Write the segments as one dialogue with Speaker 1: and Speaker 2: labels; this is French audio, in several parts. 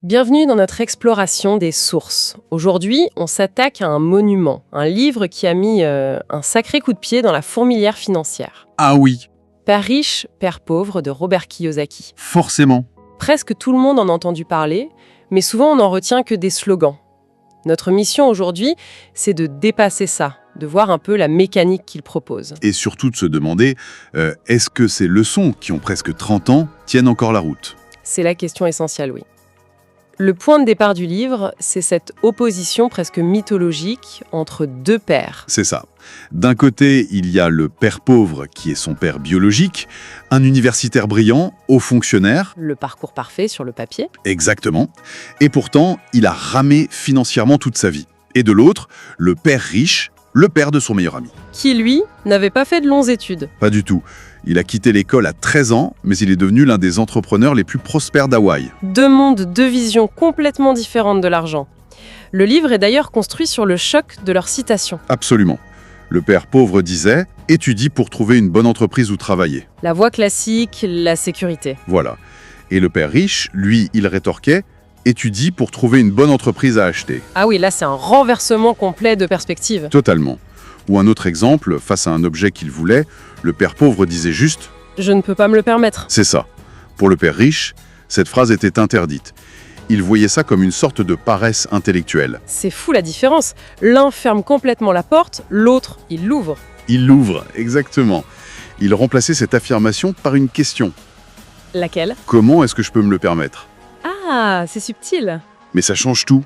Speaker 1: Bienvenue dans notre exploration des sources. Aujourd'hui, on s'attaque à un monument, un livre qui a mis un sacré coup de pied dans la fourmilière financière.
Speaker 2: Ah oui,
Speaker 1: Père riche, père pauvre de Robert Kiyosaki.
Speaker 2: forcément.
Speaker 1: Presque tout le monde en a entendu parler, mais souvent on n'en retient que des slogans. Notre mission aujourd'hui, c'est de dépasser ça, de voir un peu la mécanique qu'il propose.
Speaker 2: Et surtout de se demander, est-ce que ces leçons, qui ont presque 30 ans, tiennent encore la route?
Speaker 1: C'est la question essentielle, oui. Le point de départ du livre, c'est cette opposition presque mythologique entre deux pères.
Speaker 2: C'est ça. D'un côté, il y a le père pauvre, qui est son père biologique, un universitaire brillant, haut fonctionnaire,
Speaker 1: Le parcours parfait sur le papier.
Speaker 2: exactement, et pourtant, il a ramé financièrement toute sa vie. Et de l'autre, le père riche, le père de son meilleur ami.
Speaker 1: Qui, lui, n'avait pas fait de longues études.
Speaker 2: Pas du tout. Il a quitté l'école à 13 ans, mais il est devenu l'un des entrepreneurs les plus prospères d'Hawaï.
Speaker 1: Deux mondes, deux visions complètement différentes de l'argent. Le livre est d'ailleurs construit sur le choc de leurs citations.
Speaker 2: Absolument. Le père pauvre disait « Étudie pour trouver une bonne entreprise où travailler
Speaker 1: La voie classique, la sécurité. ».
Speaker 2: Voilà. Et le père riche, lui, il rétorquait « Étudie pour trouver une bonne entreprise à acheter
Speaker 1: Ah oui, là c'est un renversement complet de perspective. ».
Speaker 2: Totalement. Ou un autre exemple, face à un objet qu'il voulait, le père pauvre disait juste
Speaker 1: Je ne peux pas me le permettre.
Speaker 2: « C'est ça ». Pour le père riche, cette phrase était interdite. Il voyait ça comme une sorte de paresse intellectuelle.
Speaker 1: C'est fou la différence. L'un ferme complètement la porte, l'autre, il l'ouvre.
Speaker 2: Il l'ouvre, exactement. Il remplaçait cette affirmation par une question.
Speaker 1: Laquelle?
Speaker 2: Comment est-ce que je peux me le permettre ?
Speaker 1: Ah, c'est subtil.
Speaker 2: Mais ça change tout.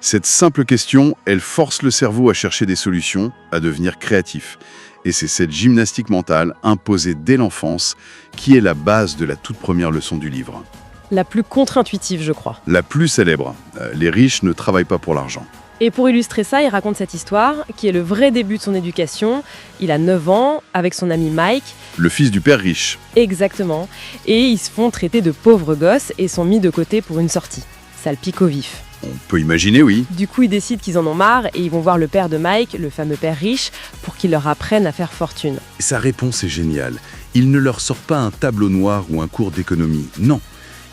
Speaker 2: Cette simple question, elle force le cerveau à chercher des solutions, à devenir créatif. Et c'est cette gymnastique mentale imposée dès l'enfance qui est la base de la toute première leçon du livre.
Speaker 1: La plus contre-intuitive, je crois.
Speaker 2: La plus célèbre, les riches ne travaillent pas pour l'argent.
Speaker 1: Et pour illustrer ça, il raconte cette histoire, qui est le vrai début de son éducation. Il a 9 ans, avec son ami Mike.
Speaker 2: Le fils du père riche.
Speaker 1: Exactement. Et ils se font traiter de pauvres gosses et sont mis de côté pour une sortie. Ça le pique au vif.
Speaker 2: On peut imaginer, oui.
Speaker 1: Du coup, ils décident qu'ils en ont marre et ils vont voir le père de Mike, le fameux père riche, pour qu'il leur apprenne à faire fortune.
Speaker 2: Sa réponse est géniale. Il ne leur sort pas un tableau noir ou un cours d'économie. Non.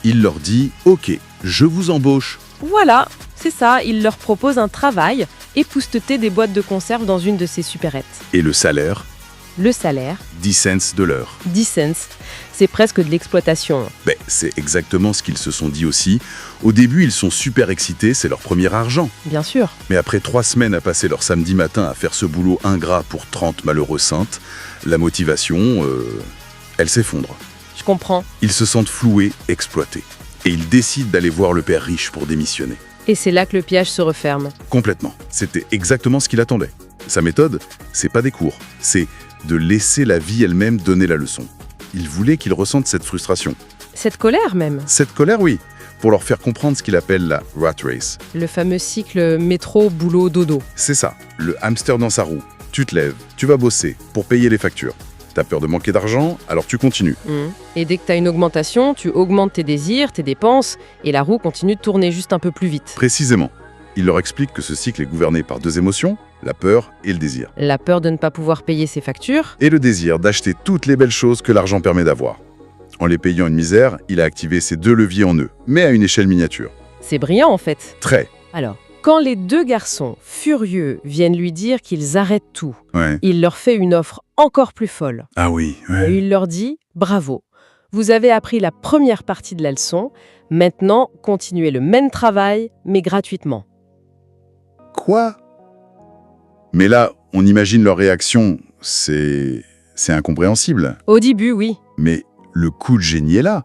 Speaker 2: Il leur dit « Ok, je vous embauche ».
Speaker 1: Voilà, c'est ça, il leur propose un travail, épousseter des boîtes de conserve dans une de ses supérettes.
Speaker 2: Et le salaire,
Speaker 1: Le salaire,
Speaker 2: 10 cents de l'heure.
Speaker 1: 10 cents, c'est presque de l'exploitation.
Speaker 2: Ben, c'est exactement ce qu'ils se sont dit aussi. Au début, ils sont super excités, c'est leur premier argent.
Speaker 1: Bien sûr.
Speaker 2: Mais après 3 semaines à passer leur samedi matin à faire ce boulot ingrat pour 30 malheureux saintes, la motivation, elle s'effondre.
Speaker 1: Je comprends.
Speaker 2: Ils se sentent floués, exploités. Et ils décident d'aller voir le père riche pour démissionner.
Speaker 1: Et c'est là que le piège se referme.
Speaker 2: Complètement. C'était exactement ce qu'il attendait. Sa méthode, c'est pas des cours, c'est de laisser la vie elle-même donner la leçon. Il voulait qu'ils ressentent cette frustration.
Speaker 1: Cette colère même.
Speaker 2: Cette colère, oui, pour leur faire comprendre ce qu'il appelle la rat race.
Speaker 1: Le fameux cycle métro, boulot, dodo.
Speaker 2: C'est ça, le hamster dans sa roue. Tu te lèves, tu vas bosser pour payer les factures. T'as peur de manquer d'argent, alors tu continues.
Speaker 1: Et dès que tu as une augmentation, tu augmentes tes désirs, tes dépenses, et la roue continue de tourner juste un peu plus vite.
Speaker 2: Précisément. Il leur explique que ce cycle est gouverné par 2 émotions, la peur et le désir.
Speaker 1: La peur de ne pas pouvoir payer ses factures.
Speaker 2: Et le désir d'acheter toutes les belles choses que l'argent permet d'avoir. En les payant une misère, il a activé ces 2 leviers en eux, mais à une échelle miniature.
Speaker 1: C'est brillant en fait.
Speaker 2: Très.
Speaker 1: Alors, quand les deux garçons, furieux, viennent lui dire qu'ils arrêtent tout,
Speaker 2: Ouais.
Speaker 1: il leur fait une offre encore plus folle.
Speaker 2: Ah oui,
Speaker 1: Et il leur dit « Bravo, vous avez appris la première partie de la leçon, maintenant continuez le même travail, mais gratuitement.
Speaker 2: Quoi? Mais là, on imagine leur réaction, c'est incompréhensible. »
Speaker 1: Au début, oui.
Speaker 2: Mais le coup de génie est là.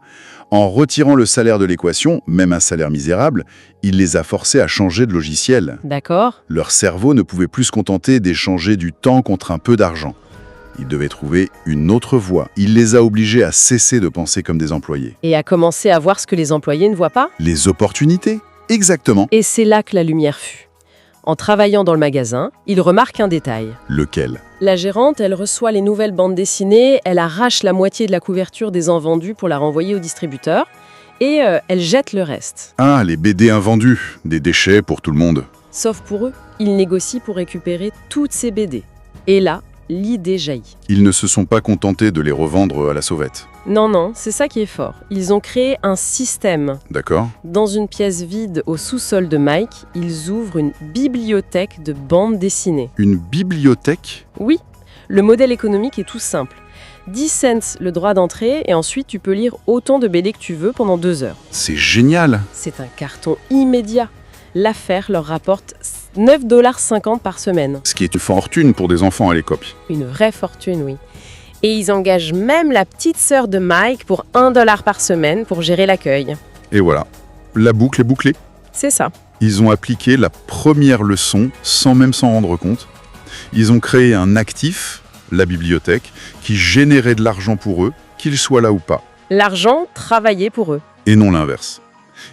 Speaker 2: En retirant le salaire de l'équation, même un salaire misérable, il les a forcés à changer de logiciel.
Speaker 1: D'accord.
Speaker 2: Leur cerveau ne pouvait plus se contenter d'échanger du temps contre un peu d'argent. Ils devaient trouver une autre voie. Il les a obligés à cesser de penser comme des employés.
Speaker 1: Et à commencer à voir ce que les employés ne voient pas.
Speaker 2: Les opportunités? Exactement.
Speaker 1: Et c'est là que la lumière fut. En travaillant dans le magasin, il remarque un détail.
Speaker 2: Lequel?
Speaker 1: La gérante, elle reçoit les nouvelles bandes dessinées, elle arrache la moitié de la couverture des invendus pour la renvoyer au distributeur, et elle jette le reste.
Speaker 2: Ah, les BD invendus. Des déchets pour tout le monde.
Speaker 1: Sauf pour eux, ils négocient pour récupérer toutes ces BD. Et là, l'idée jaillit.
Speaker 2: Ils ne se sont pas contentés de les revendre à la sauvette.
Speaker 1: Non, non, c'est ça qui est fort. Ils ont créé un système.
Speaker 2: D'accord?
Speaker 1: Dans une pièce vide au sous-sol de Mike, ils ouvrent une bibliothèque de bandes dessinées.
Speaker 2: Une bibliothèque?
Speaker 1: Oui, le modèle économique est tout simple. 10 cents le droit d'entrée et ensuite tu peux lire autant de BD que tu veux pendant 2 heures.
Speaker 2: C'est génial!
Speaker 1: C'est un carton immédiat. L'affaire leur rapporte 9,50 $ par semaine.
Speaker 2: Ce qui est une fortune pour des enfants à l'époque.
Speaker 1: Une vraie fortune, oui. Et ils engagent même la petite sœur de Mike pour 1 $ par semaine pour gérer l'accueil.
Speaker 2: Et voilà, la boucle est bouclée.
Speaker 1: C'est ça.
Speaker 2: Ils ont appliqué la première leçon sans même s'en rendre compte. Ils ont créé un actif, la bibliothèque, qui générait de l'argent pour eux, qu'ils soient là ou pas.
Speaker 1: L'argent travaillait pour eux.
Speaker 2: Et non l'inverse.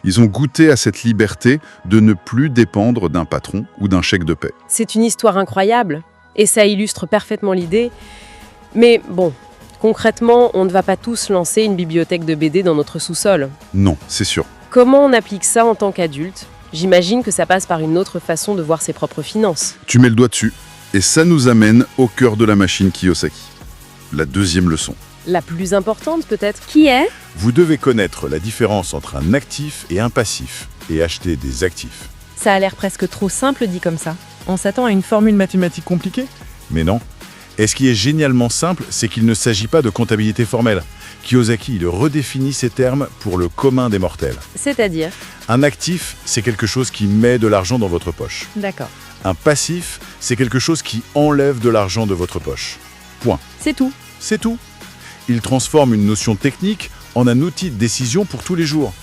Speaker 2: Ils ont goûté à cette liberté de ne plus dépendre d'un patron ou d'un chèque de paie.
Speaker 1: C'est une histoire incroyable et ça illustre parfaitement l'idée. Mais bon, concrètement, on ne va pas tous lancer une bibliothèque de BD dans notre sous-sol.
Speaker 2: Non, c'est sûr.
Speaker 1: Comment on applique ça en tant qu'adulte ? J'imagine que ça passe par une autre façon de voir ses propres finances.
Speaker 2: Tu mets le doigt dessus. Et ça nous amène au cœur de la machine Kiyosaki. La deuxième leçon.
Speaker 1: La plus importante peut-être, qui est ?
Speaker 3: Vous devez connaître la différence entre un actif et un passif, et acheter des actifs.
Speaker 4: Ça a l'air presque trop simple dit comme ça. On s'attend à une formule mathématique compliquée ?
Speaker 3: Mais non. Et ce qui est génialement simple, c'est qu'il ne s'agit pas de comptabilité formelle. Kiyosaki il redéfinit ces termes pour le commun des mortels.
Speaker 1: C'est-à-dire ?
Speaker 3: Un actif, c'est quelque chose qui met de l'argent dans votre poche.
Speaker 4: D'accord.
Speaker 3: Un passif, c'est quelque chose qui enlève de l'argent de votre poche. Point.
Speaker 4: C'est tout.
Speaker 3: C'est tout. Il transforme une notion technique en un outil de décision pour tous les jours.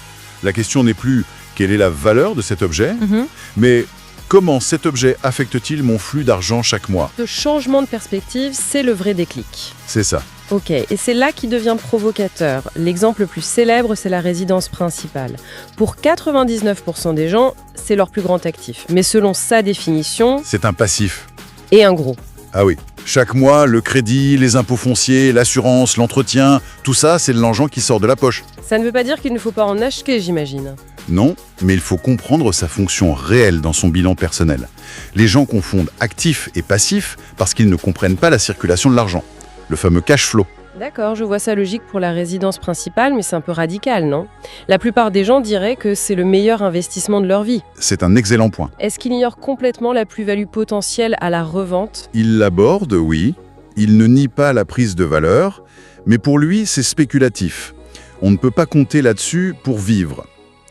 Speaker 3: La question n'est plus quelle est la valeur de cet objet, mais comment cet objet affecte-t-il mon flux d'argent chaque mois ?
Speaker 1: Ce changement de perspective, c'est le vrai déclic.
Speaker 3: C'est ça.
Speaker 1: Ok, et c'est là qu'il devient provocateur. L'exemple le plus célèbre, c'est la résidence principale. Pour 99% des gens, c'est leur plus grand actif. Mais selon sa définition,
Speaker 3: C'est un passif.
Speaker 1: et un gros.
Speaker 3: Ah oui. Chaque mois, le crédit, les impôts fonciers, l'assurance, l'entretien, tout ça, c'est de l'argent qui sort de la poche.
Speaker 1: Ça ne veut pas dire qu'il ne faut pas en acheter, j'imagine.
Speaker 2: Non, mais il faut comprendre sa fonction réelle dans son bilan personnel. Les gens confondent actif et passif parce qu'ils ne comprennent pas la circulation de l'argent. Le fameux cash flow.
Speaker 1: D'accord, je vois ça logique pour la résidence principale, mais c'est un peu radical, non ? La plupart des gens diraient que c'est le meilleur investissement de leur vie.
Speaker 2: C'est un excellent point.
Speaker 1: Est-ce qu'il ignore complètement la plus-value potentielle à la revente ?
Speaker 2: Il l'aborde, oui. Il ne nie pas la prise de valeur, mais pour lui, c'est spéculatif. On ne peut pas compter là-dessus pour vivre.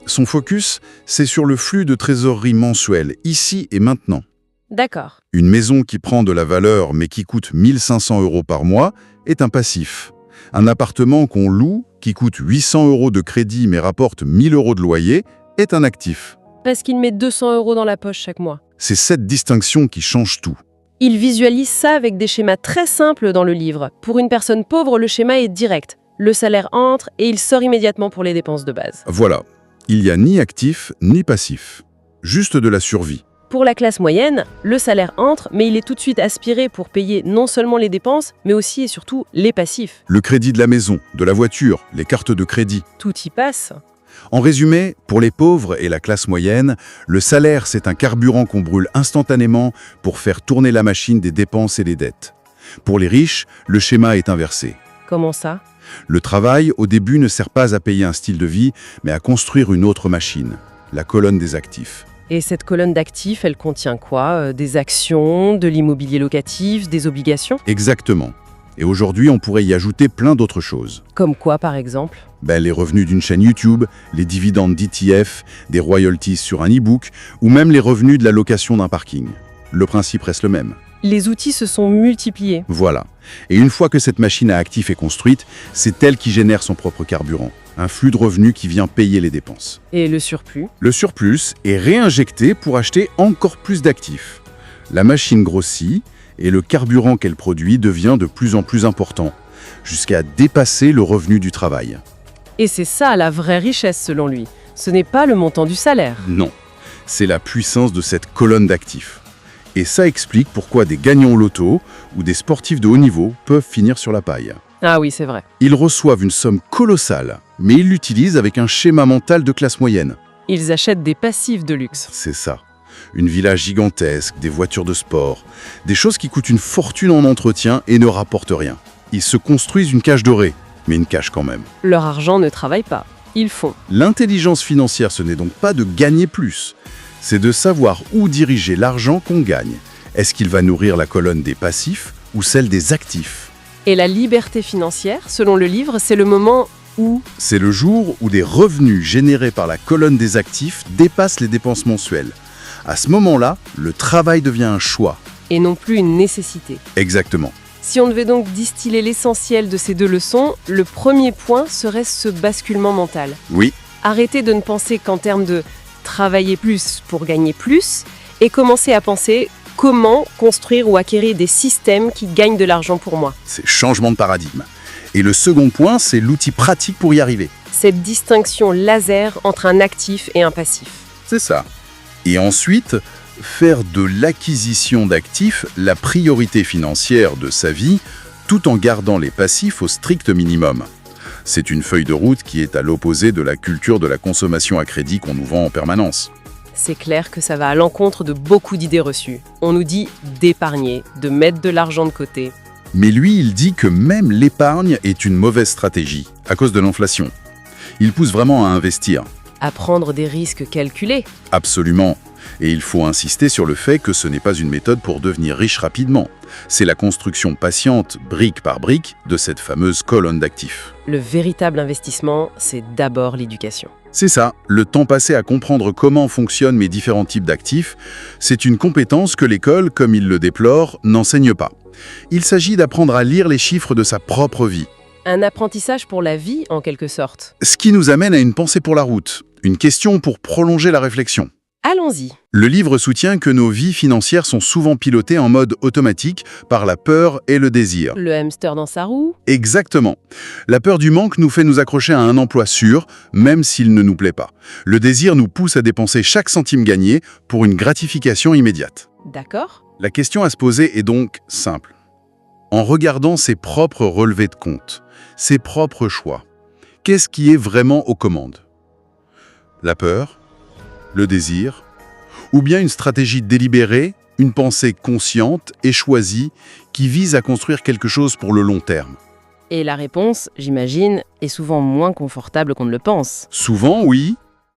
Speaker 2: Son focus, c'est sur le flux de trésorerie mensuel, ici et maintenant.
Speaker 1: D'accord.
Speaker 2: Une maison qui prend de la valeur mais qui coûte 1 500 € par mois est un passif. Un appartement qu'on loue, qui coûte 800 € de crédit mais rapporte 1 000 € de loyer, est un actif.
Speaker 1: Parce qu'il met 200 € dans la poche chaque mois.
Speaker 2: C'est cette distinction qui change tout.
Speaker 1: Il visualise ça avec des schémas très simples dans le livre. Pour une personne pauvre, le schéma est direct. Le salaire entre et il sort immédiatement pour les dépenses de base.
Speaker 2: Voilà, il n'y a ni actif ni passif. Juste de la survie.
Speaker 1: Pour la classe moyenne, le salaire entre, mais il est tout de suite aspiré pour payer non seulement les dépenses, mais aussi et surtout les passifs.
Speaker 2: Le crédit de la maison, de la voiture, les cartes de crédit.
Speaker 1: Tout y passe.
Speaker 2: En résumé, pour les pauvres et la classe moyenne, le salaire, c'est un carburant qu'on brûle instantanément pour faire tourner la machine des dépenses et des dettes. Pour les riches, le schéma est inversé.
Speaker 1: Comment ça ?
Speaker 2: Le travail, au début, ne sert pas à payer un style de vie, mais à construire une autre machine, la colonne des actifs.
Speaker 1: Et cette colonne d'actifs, elle contient quoi ? Des actions, de l'immobilier locatif, des obligations ?
Speaker 2: Exactement. Et aujourd'hui, on pourrait y ajouter plein d'autres choses.
Speaker 1: Comme quoi, par exemple ?
Speaker 2: Les revenus d'une chaîne YouTube, les dividendes d'ETF, des royalties sur un e-book, ou même les revenus de la location d'un parking. Le principe reste le même.
Speaker 1: Les outils se sont multipliés.
Speaker 2: Voilà. Et une fois que cette machine à actifs est construite, c'est elle qui génère son propre carburant. Un flux de revenus qui vient payer les dépenses.
Speaker 1: Et le surplus ?
Speaker 2: Le surplus est réinjecté pour acheter encore plus d'actifs. La machine grossit et le carburant qu'elle produit devient de plus en plus important, jusqu'à dépasser le revenu du travail.
Speaker 1: Et c'est ça la vraie richesse selon lui. Ce n'est pas le montant du salaire.
Speaker 2: Non, c'est la puissance de cette colonne d'actifs. Et ça explique pourquoi des gagnants au loto ou des sportifs de haut niveau peuvent finir sur la paille.
Speaker 1: Ah oui, c'est vrai.
Speaker 2: Ils reçoivent une somme colossale, mais ils l'utilisent avec un schéma mental de classe moyenne.
Speaker 1: Ils achètent des passifs de luxe.
Speaker 2: C'est ça. Une villa gigantesque, des voitures de sport, des choses qui coûtent une fortune en entretien et ne rapportent rien. Ils se construisent une cage dorée, mais une cage quand même.
Speaker 1: Leur argent ne travaille pas, ils font.
Speaker 2: L'intelligence financière, ce n'est donc pas de gagner plus, c'est de savoir où diriger l'argent qu'on gagne. Est-ce qu'il va nourrir la colonne des passifs ou celle des actifs?
Speaker 1: Et la liberté financière, selon le livre, c'est le moment où
Speaker 2: C'est le jour où des revenus générés par la colonne des actifs dépassent les dépenses mensuelles. À ce moment-là, le travail devient un choix.
Speaker 1: et non plus une nécessité.
Speaker 2: Exactement.
Speaker 1: Si on devait donc distiller l'essentiel de ces deux leçons, le premier point serait ce basculement mental.
Speaker 2: Oui,
Speaker 1: Arrêter de ne penser qu'en termes de travailler plus pour gagner plus et commencer à penser comment construire ou acquérir des systèmes qui gagnent de l'argent pour moi.
Speaker 2: c'est changement de paradigme. Et le second point, c'est l'outil pratique pour y arriver.
Speaker 1: Cette distinction laser entre un actif et un passif.
Speaker 2: C'est ça. Et ensuite, faire de l'acquisition d'actifs la priorité financière de sa vie, tout en gardant les passifs au strict minimum. C'est une feuille de route qui est à l'opposé de la culture de la consommation à crédit qu'on nous vend en permanence.
Speaker 1: C'est clair que ça va à l'encontre de beaucoup d'idées reçues. On nous dit d'épargner, de mettre de l'argent de côté.
Speaker 2: Mais lui, il dit que même l'épargne est une mauvaise stratégie, à cause de l'inflation. Il pousse vraiment à investir.
Speaker 1: À prendre des risques calculés.
Speaker 2: Absolument. Et il faut insister sur le fait que ce n'est pas une méthode pour devenir riche rapidement. C'est la construction patiente, brique par brique, de cette fameuse colonne d'actifs.
Speaker 1: Le véritable investissement, c'est d'abord l'éducation.
Speaker 2: C'est ça, le temps passé à comprendre comment fonctionnent mes différents types d'actifs, c'est une compétence que l'école, comme il le déplore, n'enseigne pas. Il s'agit d'apprendre à lire les chiffres de sa propre vie.
Speaker 1: Un apprentissage pour la vie, en quelque sorte.
Speaker 2: Ce qui nous amène à une pensée pour la route, une question pour prolonger la réflexion.
Speaker 1: Allons-y.
Speaker 2: Le livre soutient que nos vies financières sont souvent pilotées en mode automatique par la peur et le désir.
Speaker 1: Le hamster dans sa roue.
Speaker 2: Exactement. La peur du manque nous fait nous accrocher à un emploi sûr, même s'il ne nous plaît pas. Le désir nous pousse à dépenser chaque centime gagné pour une gratification immédiate.
Speaker 1: D'accord.
Speaker 2: La question à se poser est donc simple. En regardant ses propres relevés de compte, ses propres choix, qu'est-ce qui est vraiment aux commandes? La peur? Le désir, ou bien une stratégie délibérée, une pensée consciente et choisie qui vise à construire quelque chose pour le long terme.
Speaker 1: Et la réponse, j'imagine, est souvent moins confortable qu'on ne le pense.
Speaker 2: Souvent, oui,